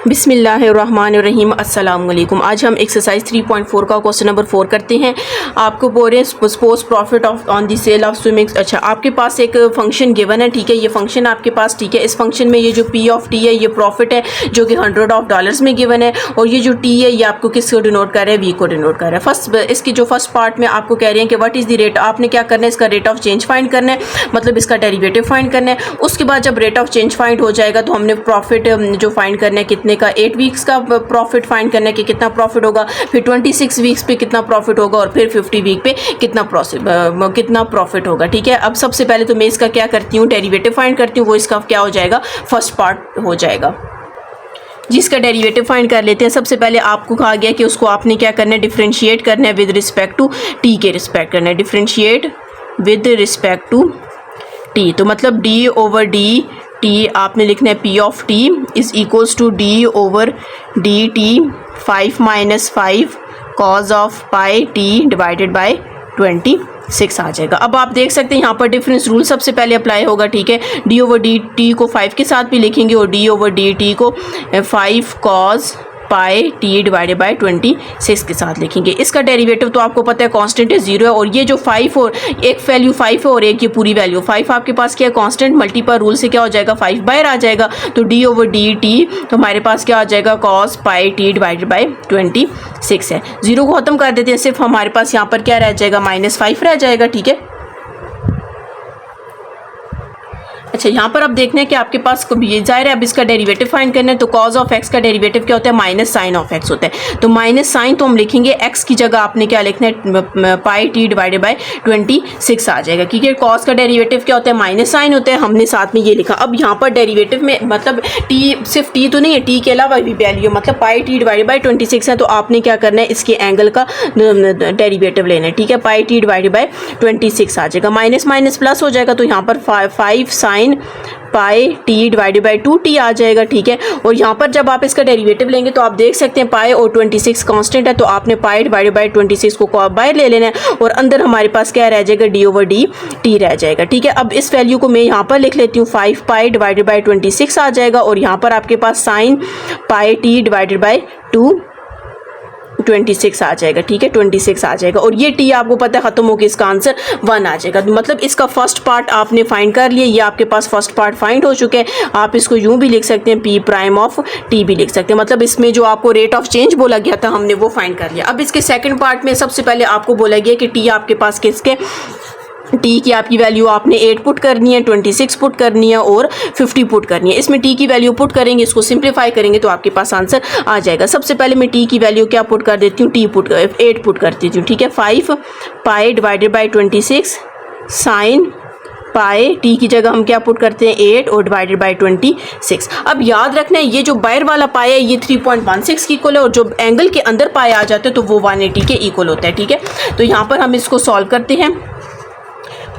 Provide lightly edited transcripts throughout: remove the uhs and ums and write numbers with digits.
बिस्मिल्लाहिर्रहमानिर्रहीम अस्सलाम वालेकुम। आज हम एक्सरसाइज 3.4 का क्वेश्चन नंबर 4 करते हैं। आपको बोल रहे हैं suppose profit of on the sale of swimming. अच्छा, आपके पास एक फंक्शन गिवन है, ठीक है, ये फंक्शन आपके पास, ठीक है। इस फंक्शन में ये जो पी ऑफ टी है ये प्रॉफिट है जो कि $100 में गिवन है, और ये जो टी है ये आपको किसको डिनोट कर रहा है, वी को डिनोट कर रहा है। फर्स्ट इसकी जो फर्स्ट पार्ट में आपको कह रहे हैं कि व्हाट इज़ द रेट, आपने क्या करना है, इसका रेट ऑफ चेंज फाइंड करना है, मतलब इसका डेरिवेटिव फाइंड करना है। उसके बाद जब रेट ऑफ चेंज फाइंड हो जाएगा तो हमने प्रॉफिट जो फाइंड करना है कितने का, 8 वीक्स का प्रॉफिट फाइंड करना है कि कितना प्रॉफिट होगा, फिर 26 वीक्स पे कितना प्रॉफिट होगा, और फिर 50 वीक पे कितना प्रॉफिट होगा, ठीक है। अब सबसे पहले तो मैं इसका क्या करती हूँ, डेरिवेटिव फाइंड करती हूँ, वो इसका क्या हो जाएगा, फर्स्ट पार्ट हो जाएगा, जिसका डेरिवेटिव फाइंड कर लेते हैं। सबसे पहले आपको कहा गया कि उसको आपने क्या करना है, डिफरेंशिएट करना है विद रिस्पेक्ट टू टी के रिस्पेक्ट करना है, differentiate with respect to T. तो मतलब डी ओवर डी टी आपने लिखना है P of T is equals to D over D T 5 - 5 cos of pi T divided by 26 आ जाएगा। अब आप देख सकते हैं यहाँ पर डिफरेंस रूल सबसे पहले अप्लाई होगा, ठीक है। डी ओवर डी टी को 5 के साथ भी लिखेंगे और डी ओवर डी टी को 5 cause pi T divided by 26 के साथ लिखेंगे। इसका डेरिवेटिव तो आपको पता है कांस्टेंट है 0 है, और ये जो 5 और एक वैल्यू 5 है और एक ये पूरी वैल्यू 5 आपके पास क्या है, कांस्टेंट, मल्टीपल रूल से क्या हो जाएगा, 5 बाहर आ जाएगा। तो डी ओवर डी टी तो हमारे पास क्या आ जाएगा, cos pi T divided by 26 है। 0 को खत्म कर देते हैं, सिर्फ हमारे पास यहाँ पर क्या रह जाएगा, -5 रह जाएगा, ठीक है। अच्छा, यहाँ पर अब देखना है कि आपके पास ये जाहिर है अब इसका डेरिवेटिव फाइंड करना है, तो कॉज ऑफ एक्स का डेरिवेटिव क्या होता है, माइनस साइन ऑफ एक्स होता है। तो माइनस साइन तो हम लिखेंगे एक्स की जगह आपने क्या लिखना है, पाई टी डिवाइडेड बाय 26 आ जाएगा, क्योंकि कॉज का डेरिवेटिव क्या होता है, माइनस साइन होता है, हमने साथ में ये लिखा। अब यहाँ पर डेरिवेटिव में मतलब टी, सिर्फ टी तो नहीं है, टी के अलावा भी वैल्यू, मतलब पाई टी डिवाइडेड बाय 26 है, तो आपने क्या करना है, इसके एंगल का डेरिवेटिव लेना है, ठीक है। पाई टी डिवाइडेड बाय 26 आ जाएगा, माइनस माइनस प्लस हो जाएगा, तो यहाँ पर 5 sign pi T divided bye 2t आ जाएगा, ठीक है। और यहाँ पर जब आप इसका डेरिवेटिव लेंगे तो आप देख सकते हैं पाई और 26 कांस्टेंट है, तो आपने पाई डिवाइडेड बाय 26 को बाहर ले लेना है, और अंदर हमारे पास क्या रह जाएगा, डी ओवर डी टी रह जाएगा, ठीक है। अब इस वैल्यू को मैं यहाँ पर लिख लेती हूँ, 5 पाई डिवाइडेड बाय 26 आ जाएगा, और यहाँ पर आपके पास sine pi T divided by 26 आ जाएगा, ठीक है, 26 आ जाएगा। और ये टी आपको पता है खत्म होकर इसका आंसर 1 आ जाएगा। मतलब इसका फर्स्ट पार्ट आपने फाइंड कर लिया, ये आपके पास फर्स्ट पार्ट फाइंड हो चुके हैं। आप इसको यूं भी लिख सकते हैं, पी प्राइम ऑफ टी भी लिख सकते हैं, मतलब इसमें जो आपको रेट ऑफ चेंज बोला गया था हमने वो फाइंड कर लिया। अब इसके सेकंड पार्ट में सबसे पहले आपको बोला गया कि टी आपके पास किसके, टी की आपकी वैल्यू आपने 8 पुट करनी है, 26 पुट करनी है और 50 पुट करनी है। इसमें टी की वैल्यू पुट करेंगे, इसको सिंप्लीफाई करेंगे तो आपके पास आंसर आ जाएगा। सबसे पहले मैं टी की वैल्यू क्या पुट कर देती हूँ, 8 पुट कर देती हूँ, ठीक है। 5 पाई divided by 26 sign pi T की जगह हम क्या पुट करते हैं, 8 और डिवाइडेड बाय 26। अब याद रखना है ये जो बाहर वाला पाया है ये 3.16 की इक्वल है, और जो एंगल के अंदर पाया आ जाता है तो वो 180 के इक्वल होता है, ठीक है। तो यहाँ पर हम इसको सॉल्व करते हैं।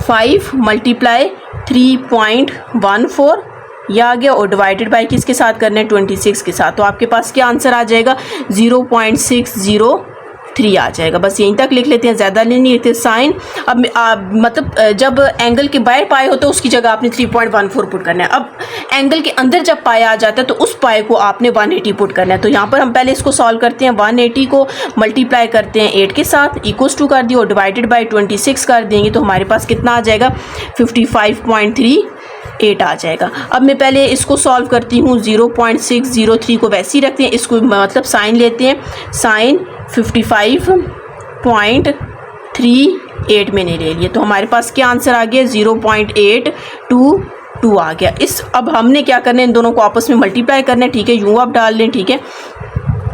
5 × 3.14 यह आ गया, और डिवाइडेड बाय किसके साथ करना है, 26 के साथ। तो आपके पास क्या आंसर आ जाएगा, 0.603 आ जाएगा। बस यहीं तक लिख लेते हैं, ज़्यादा नहीं लिखते। साइन अब मतलब जब एंगल के बाहर पाए हो तो उसकी जगह आपने 3.14 पुट करना है। अब एंगल के अंदर जब पाया आ जाता है तो उस पाए को आपने 180 पुट करना है। तो यहाँ पर हम पहले इसको सॉल्व करते हैं, 180 को मल्टीप्लाई करते हैं 8 के साथ, इक्वल्स टू कर दिया और डिवाइडेड बाय 26 कर देंगे, तो हमारे पास कितना आ जाएगा, 55.38 आ जाएगा। अब मैं पहले इसको सॉल्व करती हूँ, 0.603 को वैसे ही रखते हैं, इसको मतलब साइन लेते हैं, साइन 55.38 मैंने ले लिया, तो हमारे पास क्या आंसर आ गया, 0.822 आ गया। इस अब हमने क्या करना है, इन दोनों को आपस में मल्टीप्लाई करना है, ठीक है, यूँ आप डाल लें, ठीक है।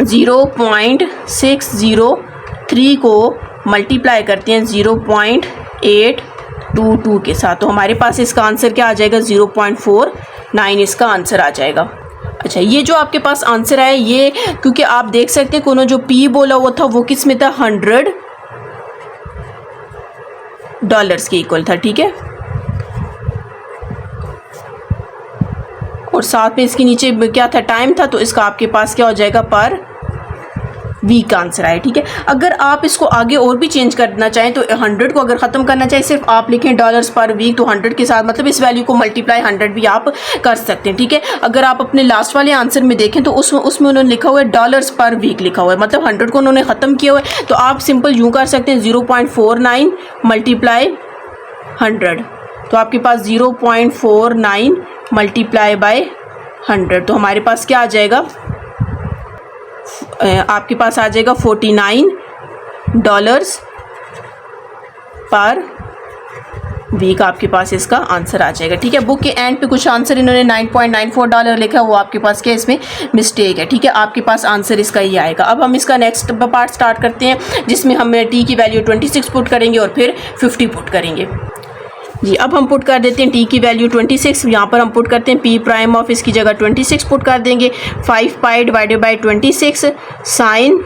0.603 को मल्टीप्लाई करते हैं 0.822 के साथ, तो हमारे पास इसका आंसर क्या आ जाएगा, 0.49 इसका आंसर आ जाएगा। अच्छा, ये जो आपके पास आंसर आया ये, क्योंकि आप देख सकते हैं कोनो जो पी बोला हुआ था वो किस में था, $100 के इक्वल था, ठीक है। और साथ में इसके नीचे क्या था, टाइम था, तो इसका आपके पास क्या हो जाएगा, पर वीक का आंसर आया, ठीक है। अगर आप इसको आगे और भी चेंज करना चाहें तो 100 को अगर ख़त्म करना चाहें सिर्फ आप लिखें डॉलर्स पर वीक, तो 100 के साथ मतलब इस वैल्यू को मल्टीप्लाई 100 भी आप कर सकते हैं, ठीक है। अगर आप अपने लास्ट वाले आंसर में देखें तो उसमें उन्होंने लिखा हुआ है डॉलर्स पर वीक लिखा हुआ है, मतलब 100 को उन्होंने ख़त्म किया हुआ है। तो आप सिंपल यूँ कर सकते हैं 0.49 मल्टीप्लाई 100, तो आपके पास 0.49 मल्टीप्लाई बाय 100, तो हमारे पास क्या आ जाएगा, आपके पास आ जाएगा $49 पर वीक, आपके पास इसका आंसर आ जाएगा, ठीक है। बुक के एंड पे कुछ आंसर इन्होंने $9.94 लिखा है, वो आपके पास क्या इसमें मिस्टेक है, ठीक है। आपके पास आंसर इसका ही आएगा। अब हम इसका नेक्स्ट पार्ट स्टार्ट करते हैं, जिसमें हम टी की वैल्यू 26 पुट करेंगे और फिर 50 पुट करेंगे। जी, अब हम पुट कर देते हैं टी की वैल्यू 26, यहाँ पर हम पुट करते हैं पी प्राइम ऑफ, इसकी जगह 26 पुट कर देंगे। 5 पाई divided by 26 sign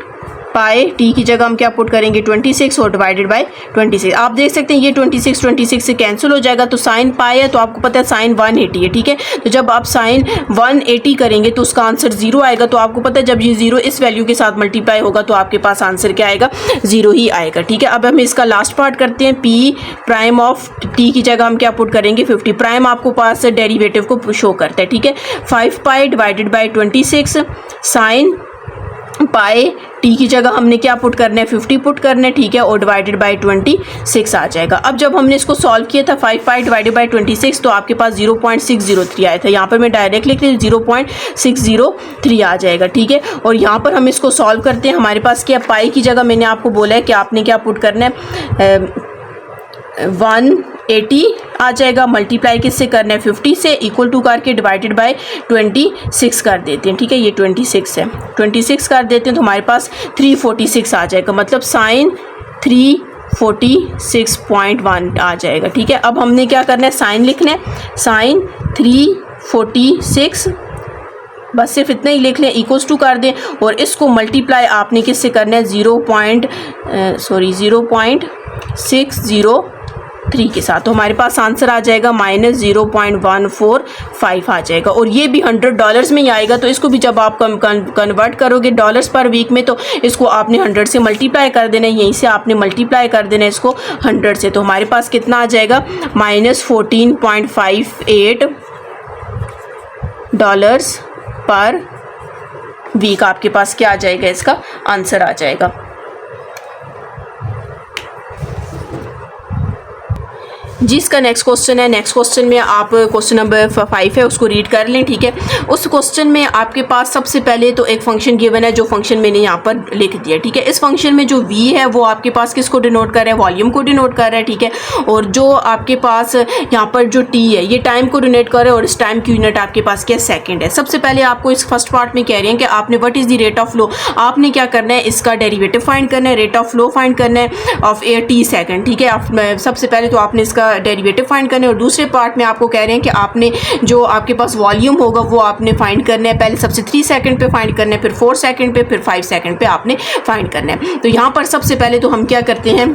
pi, T की जगह हम क्या पुट करेंगे 26 और डिवाइडेड बाई 26। आप देख सकते हैं ये 26 से कैंसिल हो जाएगा, तो साइन पाई है तो आपको पता है साइन 180 है, ठीक है। तो जब आप साइन 180 करेंगे तो उसका आंसर 0 आएगा, तो आपको पता है जब ये 0 इस वैल्यू के साथ मल्टीप्लाई होगा तो आपके पास आंसर क्या आएगा, 0 ही आएगा, ठीक है। अब हम इसका लास्ट पार्ट करते हैं, पी प्राइम ऑफ टी की जगह हम क्या पुट करेंगे 50। प्राइम आपको पास डेरिवेटिव को शो करता है, ठीक है। 5 पाई divided by 26 sign pi, T की जगह हमने क्या पुट करना है 50 पुट करना है, ठीक है, और डिवाइडेड बाई 26 आ जाएगा। अब जब हमने इसको सॉल्व किया था 5 पाई डिवाइडेड बाई 26 तो आपके पास 0.603 आया था, यहाँ पर मैं डायरेक्ट लिख रही हूँ 0.603 आ जाएगा, ठीक है। और यहाँ पर हम इसको सॉल्व करते हैं, हमारे पास क्या पाई की जगह मैंने आपको बोला है कि आपने क्या पुट करना है 180 आ जाएगा, मल्टीप्लाई किससे करना है 50 से, इक्वल टू करके डिवाइडेड बाय 26 कर देते हैं, ठीक है। ये 26 है, 26 कर देते हैं तो हमारे पास 346 आ जाएगा, मतलब साइन 346.1 आ जाएगा, ठीक है। अब हमने क्या करना है साइन लिखना है, साइन 346 बस सिर्फ इतना ही लिख लें, इक्वल्स टू कर दें और इसको मल्टीप्लाई आपने किससे करना है 0.603 के साथ, तो हमारे पास आंसर आ जाएगा -0.145 आ जाएगा। और ये भी $100 में ही आएगा, तो इसको भी जब आप कन्वर्ट करोगे डॉलर्स पर वीक में तो इसको आपने 100 से मल्टीप्लाई कर देना है, यहीं से आपने मल्टीप्लाई कर देना है इसको 100 से, तो हमारे पास कितना आ जाएगा $14.58 पर वीक, आपके पास क्या आ जाएगा इसका आंसर आ जाएगा। जी, इसका नेक्स्ट क्वेश्चन है, नेक्स्ट क्वेश्चन में आप क्वेश्चन नंबर 5 है उसको रीड कर लें, ठीक है। उस क्वेश्चन में आपके पास सबसे पहले तो एक फंक्शन गिवन है, जो फंक्शन मैंने यहाँ पर लिख दिया, ठीक है। इस फंक्शन में जो v है वो आपके पास किसको डिनोट कर रहा है, वॉल्यूम को डिनोट कर रहा है, ठीक है। और जो आपके पास यहाँ पर जो t है ये टाइम को डिनोट कर रहा है और इस टाइम की यूनिट आपके पास क्या सेकेंड है। सबसे पहले आपको इस फर्स्ट पार्ट में कह रहे हैं कि आपने what is the rate of flow, आपने क्या करना है इसका डेरिवेटिव फाइंड करना है, रेट ऑफ फ्लो फाइंड करना है ऑफ ए t सेकेंड, ठीक है। सबसे पहले तो आपने इसका डेरिवेटिव फाइंड करने, और दूसरे पार्ट में आपको कह रहे हैं कि आपने जो आपके पास वॉल्यूम होगा वो आपने फाइंड करना है, पहले सबसे 3 सेकंड पे फाइंड करना है, फिर 4 सेकंड पे, फिर 5 सेकंड पे आपने फाइंड करना है। तो यहाँ पर सबसे पहले तो हम क्या करते हैं,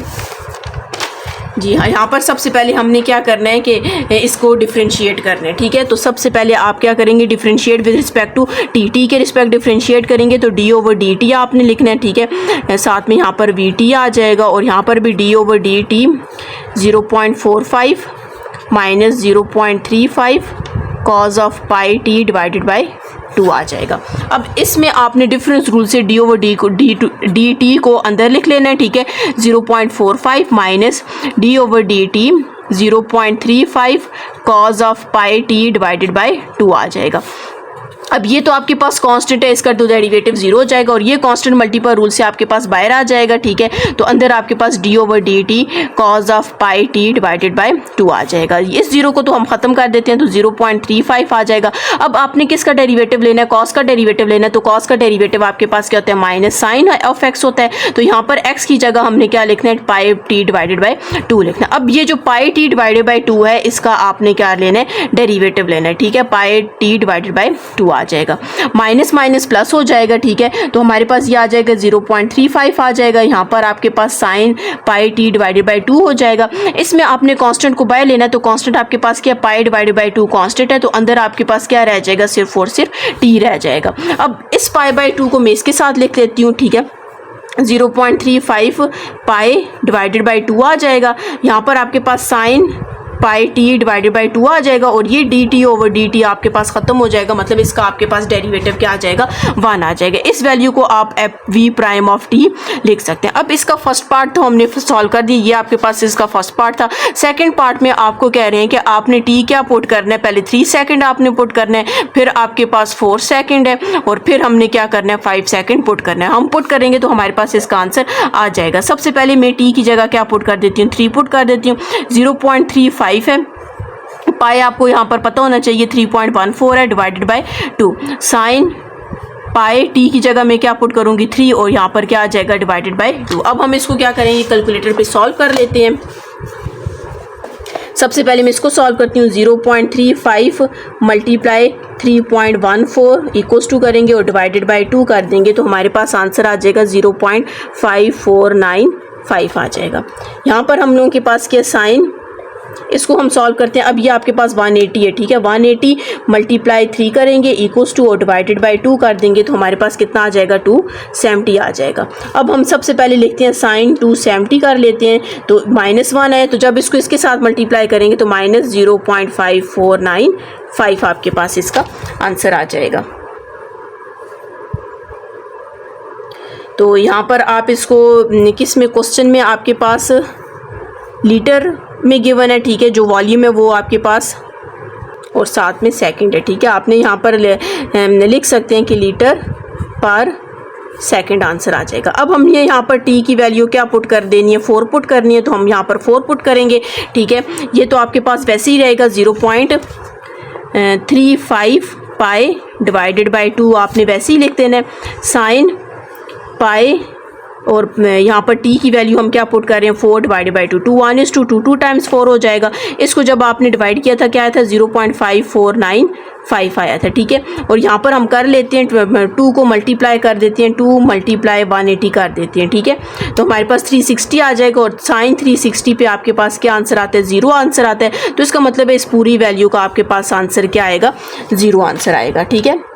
जी हाँ, यहाँ पर सबसे पहले हमने क्या करना है कि इसको डिफ्रेंशिएट करना है, ठीक है। तो सबसे पहले आप क्या करेंगे differentiate with respect to T के रिस्पेक्ट डिफ्रेंशिएट करेंगे, तो d/dt आपने लिखना है, ठीक है। साथ में यहाँ पर vt आ जाएगा और यहाँ पर भी d/dt 0.45 minus 0.35 cos of pi t divided by 2 आ जाएगा। अब इसमें आपने डिफरेंस रूल से dt को अंदर लिख लेना है, ठीक है। 0.45 minus d/dt 0.35 cos of pi t divided by 2 आ जाएगा। अब ये तो आपके पास कांस्टेंट है, इसका तो डेरिवेटिव 0 हो जाएगा और ये कांस्टेंट मल्टीपल रूल से आपके पास बाहर आ जाएगा, ठीक है। तो अंदर आपके पास d/dt cos of pi t divided by 2 आ जाएगा। इस 0 को तो हम ख़त्म कर देते हैं, तो 0.35 आ जाएगा। अब आपने किसका डेरिवेटिव लेना है, cos का डेरिवेटिव लेना है, तो cos का डेरिवेटिव आपके पास क्या होता है माइनस साइन ऑफ x होता है, तो यहाँ पर x की जगह हमने क्या लिखना है पाई t डिवाइडेड बाय 2 लिखना है। अब ये जो पाई t डिवाइडेड बाय 2 है इसका आपने क्या लेना है डेरिवेटिव लेना है, ठीक है। पाई t डिवाइडेड बाय 2 आ जाएगा, माइनस माइनस प्लस हो जाएगा, ठीक है। तो हमारे पास ये आ जाएगा 0.35 आ जाएगा, यहाँ पर आपके पास sine pi t divided by 2 हो जाएगा। इसमें आपने कांस्टेंट को बाय लेना है, तो कांस्टेंट आपके पास क्या पाई डिवाइडेड बाय 2 कांस्टेंट है, तो अंदर आपके पास क्या रह जाएगा सिर्फ और सिर्फ t रह जाएगा। अब इस पाई बाय 2 को मैं इसके साथ लिख लेती हूँ, ठीक है। 0.35 पाई डिवाइडेड बाई 2 आ जाएगा। यहाँ पर आपके पास sine pi T divided by 2 आ जाएगा और ये D T over D T आपके पास ख़त्म हो जाएगा, मतलब इसका आपके पास डेरिवेटिव क्या आ जाएगा, 1 आ जाएगा। इस वैल्यू को आप F V prime of T लिख सकते हैं। अब इसका फर्स्ट पार्ट तो हमने सॉल्व कर दिया, ये आपके पास इसका फर्स्ट पार्ट था। सेकंड पार्ट में आपको कह रहे हैं कि आपने टी क्या पुट करना है, पहले 3 सेकंड आपने पुट करना है, फिर आपके पास 4 सेकंड है और फिर हमने क्या करना है, 5 सेकंड पुट करना है। हम पुट करेंगे तो हमारे पास इसका आंसर आ जाएगा। सबसे पहले मैं टी की जगह क्या पुट कर देती हूँ, 3 पुट कर देती हूँ। 0.35 है, पाई आपको यहाँ पर पता होना चाहिए 3.14 है, divided by 2। Sign pi T की जगह मैं क्या पुट करूँगी 3 और यहाँ पर क्या आ जाएगा, डिवाइडेड बाय 2। अब हम इसको क्या करेंगे, कैलकुलेटर पे सॉल्व कर लेते हैं। सबसे पहले मैं इसको सॉल्व करती हूँ। 0.35 मल्टीप्लाई 3.14 इक्वल्स टू करेंगे और डिवाइडेड बाय 2 कर देंगे तो हमारे पास आंसर आ जाएगा 0.5495 आ जाएगा। यहाँ पर हम लोगों के पास क्या साइन, इसको हम सॉल्व करते हैं। अब ये आपके पास 180 है, ठीक है। 180 मल्टीप्लाई 3 करेंगे इक्वल्स टू और डिवाइडेड बाय 2 कर देंगे तो हमारे पास कितना आ जाएगा, 270 आ जाएगा। अब हम सबसे पहले लिखते हैं साइन 270 कर लेते हैं, तो -1 है तो जब इसको इसके साथ मल्टीप्लाई करेंगे तो -0.5495 आपके पास इसका आंसर आ जाएगा। तो यहाँ पर आप इसको किस में, क्वेश्चन में आपके पास लीटर में गिवन है, ठीक है, जो वॉल्यूम है वो आपके पास और साथ में सेकंड है, ठीक है। आपने यहाँ पर लिख सकते हैं कि लीटर पर सेकंड आंसर आ जाएगा। अब हम ये यहाँ पर टी की वैल्यू क्या पुट कर देनी है, 4 पुट करनी है, तो हम यहाँ पर 4 पुट करेंगे, ठीक है। ये तो आपके पास वैसे ही रहेगा 0.35 पाई डिवाइडेड बाई 2 आपने वैसे ही लिख देना है। साइन पाई और यहाँ पर टी की वैल्यू हम क्या पुट कर रहे हैं, 4 डिवाइडेड बाई 2, 2 1:2, 2 टाइम्स 4 हो जाएगा। इसको जब आपने डिवाइड किया था क्या आया था, 0.5495 आया था, ठीक है। और यहाँ पर हम कर लेते हैं 2 को मल्टीप्लाई कर देते हैं, 2 मल्टीप्लाई 180 कर देते हैं, ठीक है। तो हमारे पास 360 आ जाएगा और साइन 360 पे आपके पास क्या आंसर आता है, 0 आंसर आता है। तो इसका मतलब है इस पूरी वैल्यू का आपके पास आंसर क्या आएगा, 0 आंसर आएगा, ठीक है।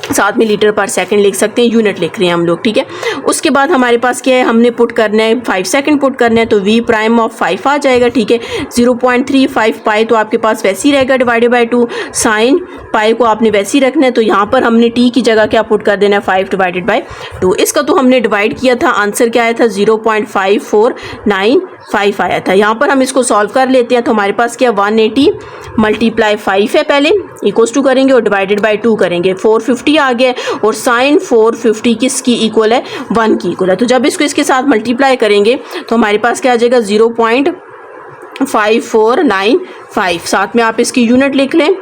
साथ में लीटर पर सेकंड लिख सकते हैं, यूनिट लिख रहे हैं हम लोग, ठीक है। उसके बाद हमारे पास क्या है, हमने पुट करना है 5 सेकंड पुट करना है, तो वी प्राइम ऑफ 5 आ जाएगा, ठीक है। 0.35 पाई तो आपके पास वैसे ही रहेगा डिवाइडेड बाई 2, साइन पाई को आपने वैसे ही रखना है, तो यहाँ पर हमने टी की जगह क्या पुट कर देना है, 5 डिवाइडेड बाई 2। इसका तो हमने डिवाइड किया था, आंसर क्या आया था, 0.5495 आया था। यहाँ पर हम इसको सॉल्व कर लेते हैं, तो हमारे पास क्या 180 मल्टीप्लाई 5 है पहले इक्वल्स टू करेंगे और डिवाइडेड बाई 2 करेंगे, 450 आ गया और साइन 450 किसकी इक्वल है, 1 की इक्वल है। तो जब इसको इसके साथ मल्टीप्लाई करेंगे तो हमारे पास क्या आ जाएगा, 0.5495। साथ में आप इसकी यूनिट लिख लें,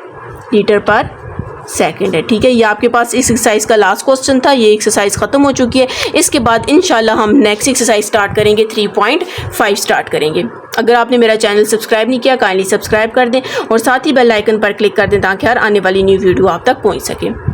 लीटर पर सेकंड है, ठीक है। ये आपके पास इस एक्सरसाइज का लास्ट क्वेश्चन था, ये एक्सरसाइज खत्म हो चुकी है। इसके बाद इंशाल्लाह हम नेक्स्ट एक्सरसाइज स्टार्ट करेंगे, 3.5 स्टार्ट करेंगे। अगर आपने मेरा चैनल सब्सक्राइब नहीं किया, काइंडली सब्सक्राइब कर दें और साथ ही बेल आइकन पर क्लिक कर दें ताकि हर आने वाली न्यू वीडियो आप तक पहुंच सके।